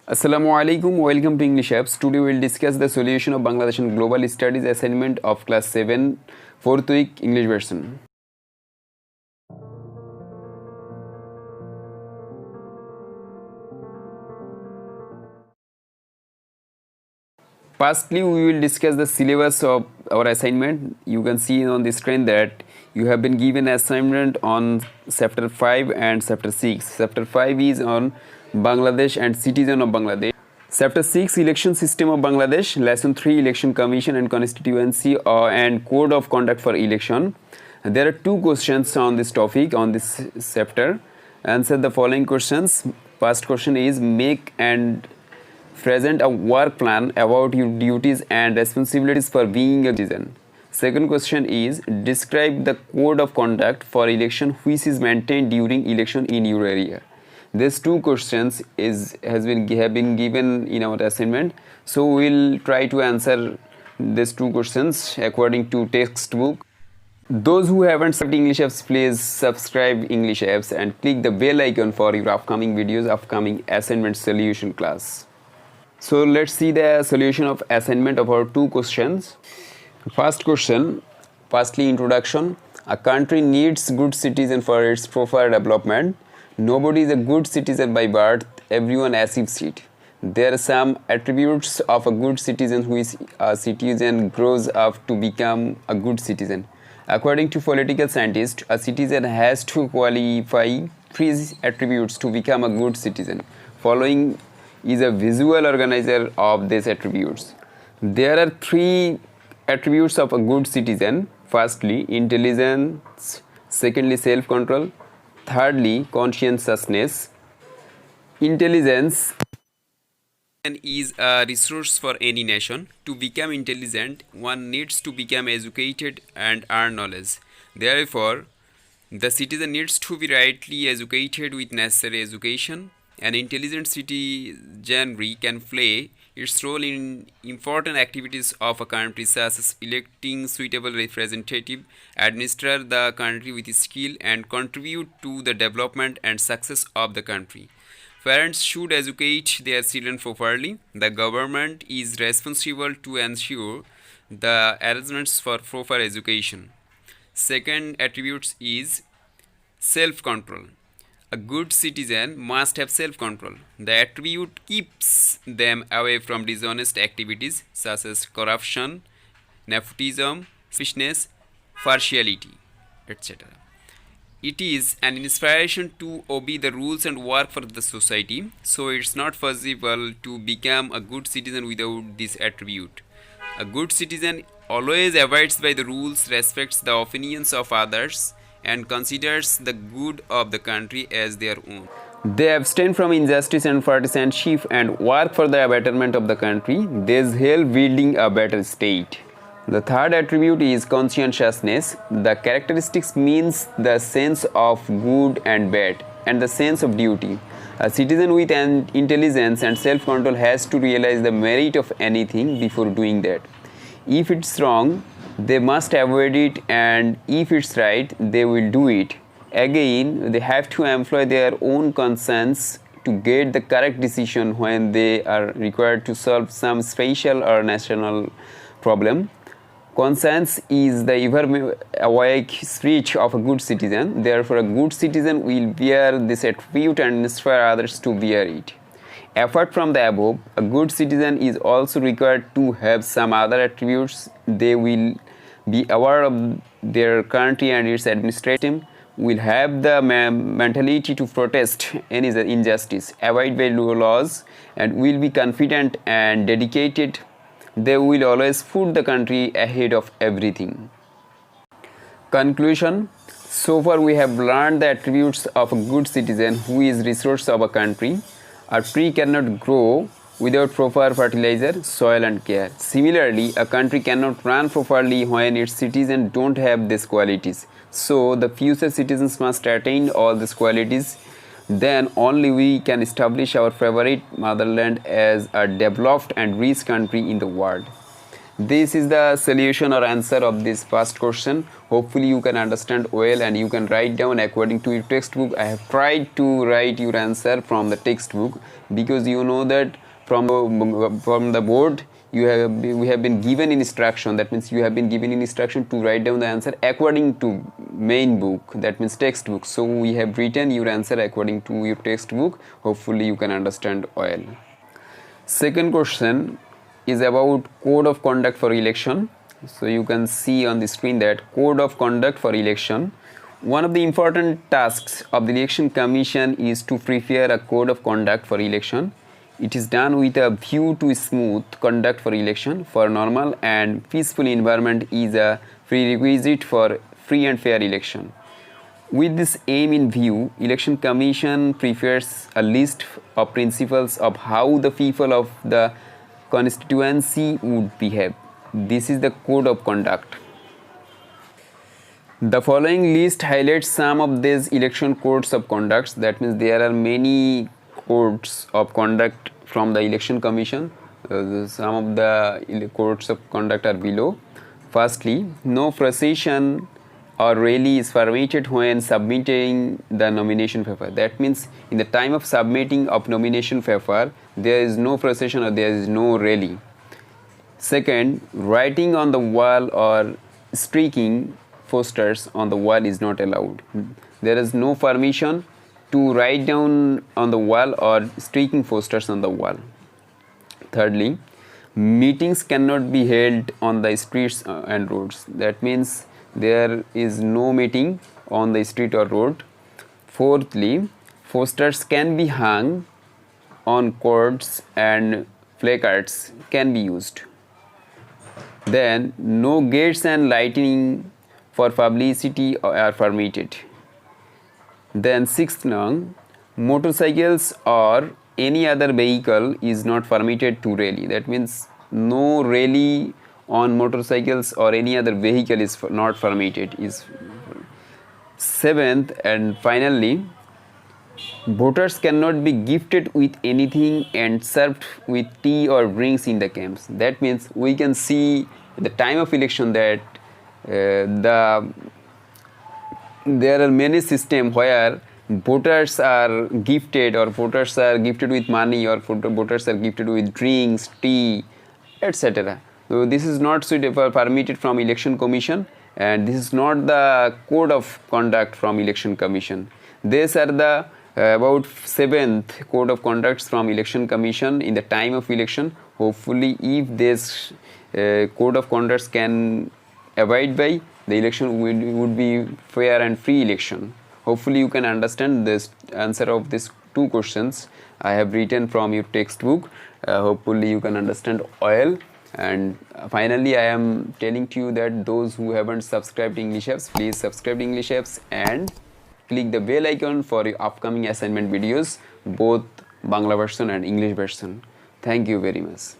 Assalamu alaikum, welcome to English Apps. Today we will discuss the solution of Bangladesh and Global Studies assignment of class 7, 4th week English version. Firstly, we will discuss the syllabus of our assignment. You can see on the screen that you have been given assignment on chapter 5 and chapter 6. Chapter 5 is on Bangladesh and citizen of Bangladesh. Chapter 6 Election System of Bangladesh, Lesson 3 Election Commission and Constituency and Code of Conduct for Election. There are two questions on this topic on this chapter. Answer the following questions. First question is make and present a work plan about your duties and responsibilities for being a citizen. Second question is describe the code of conduct for election which is maintained during election in your area. These two questions have been given in our assignment, so we'll try to answer these two questions according to textbook. Those who haven't subscribed English Apps, please subscribe English Apps and click the bell icon for your upcoming videos, upcoming assignment solution class. So let's see the solution of assignment of our two questions. First question, firstly introduction. A country needs good citizen for its proper development. Nobody is a good citizen by birth, everyone achieves it. There are some attributes of a good citizen which a citizen grows up to become a good citizen. According to political scientists, a citizen has to qualify three attributes to become a good citizen. Following is a visual organizer of these attributes. There are three attributes of a good citizen. Firstly, intelligence. Secondly, self-control. Thirdly, conscientiousness. Intelligence is a resource for any nation. To become intelligent, one needs to become educated and earn knowledge. Therefore, the citizen needs to be rightly educated with necessary education. An intelligent citizenry can play its role in important activities of a country such as electing suitable representative, administer the country with skill and contribute to the development and success of the country. Parents should educate their children properly. The government is responsible to ensure the arrangements for proper education. Second attribute is self-control. A good citizen must have self-control. The attribute keeps them away from dishonest activities such as corruption, nepotism, selfishness, partiality, etc. It is an inspiration to obey the rules and work for the society, so it's not possible to become a good citizen without this attribute. A good citizen always abides by the rules, respects the opinions of others, and considers the good of the country as their own. They abstain from injustice and partisanship and work for the betterment of the country. This helps building a better state. The third attribute is conscientiousness. The characteristics means the sense of good and bad and the sense of duty. A citizen with an intelligence and self-control has to realize the merit of anything before doing that. If it's wrong, they must avoid it, and if it's right, they will do it. Again, they have to employ their own conscience to get the correct decision when they are required to solve some special or national problem. Conscience is the ever awake spirit of a good citizen. Therefore, a good citizen will bear this attribute and inspire others to bear it. Apart from the above, a good citizen is also required to have some other attributes. They will be aware of their country and its administration, will have the mentality to protest any injustice, avoid by laws, and will be confident and dedicated. They will always put the country ahead of everything. Conclusion. So far we have learned the attributes of a good citizen who is resource of a country. A tree cannot grow without proper fertilizer, soil and care. Similarly, a country cannot run properly when its citizens don't have these qualities. So the future citizens must attain all these qualities. Then only we can establish our favorite motherland as a developed and rich country in the world. This is the solution or answer of this first question. Hopefully you can understand well and you can write down according to your textbook. I have tried to write your answer from the textbook because you know that from the board we have been given instruction. That means you have been given instruction to write down the answer according to main book, that means textbook. So we have written your answer according to your textbook. Hopefully you can understand well. Second question is about code of conduct for election. So you can see on the screen that code of conduct for election. One of the important tasks of the election commission is to prepare a code of conduct for election. It is done with a view to smooth conduct for election. For normal and peaceful environment is a prerequisite for free and fair election. With this aim in view, Election Commission prepares a list of principles of how the people of the constituency would behave. This is the code of conduct. The following list highlights some of these election codes of conduct. That means there are many codes of conduct from the Election Commission. Some of the codes of conduct are below. Firstly, no procession or rally is permitted when submitting the nomination paper. That means in the time of submitting of nomination paper, there is no procession or there is no rally. Second, writing on the wall or streaking posters on the wall is not allowed. There is no permission to write down on the wall or streaking posters on the wall. Thirdly, meetings cannot be held on the streets and roads. That means there is no meeting on the street or road. Fourthly, posters can be hung on cords and placards can be used. Then no gates and lighting for publicity are permitted. Then sixth nung, motorcycles or any other vehicle is not permitted to rally. That means no rally on motorcycles or any other vehicle is not permitted. Seventh and finally, voters cannot be gifted with anything and served with tea or drinks in the camps. That means we can see at the time of election that there are many systems where voters are gifted or voters are gifted with money or voters are gifted with drinks, tea, etc. So this is not suitable permitted from Election Commission, and this is not the code of conduct from Election Commission. These are the about 7th code of conducts from Election Commission in the time of election. Hopefully if this code of conducts can abide by, the election would be fair and free election. Hopefully you can understand this answer of these two questions I have written from your textbook. Hopefully you can understand well. And finally I am telling to you that those who haven't subscribed English Apps, please subscribe English Apps and click the bell icon for your upcoming assignment videos, both Bangla version and English version. Thank you very much.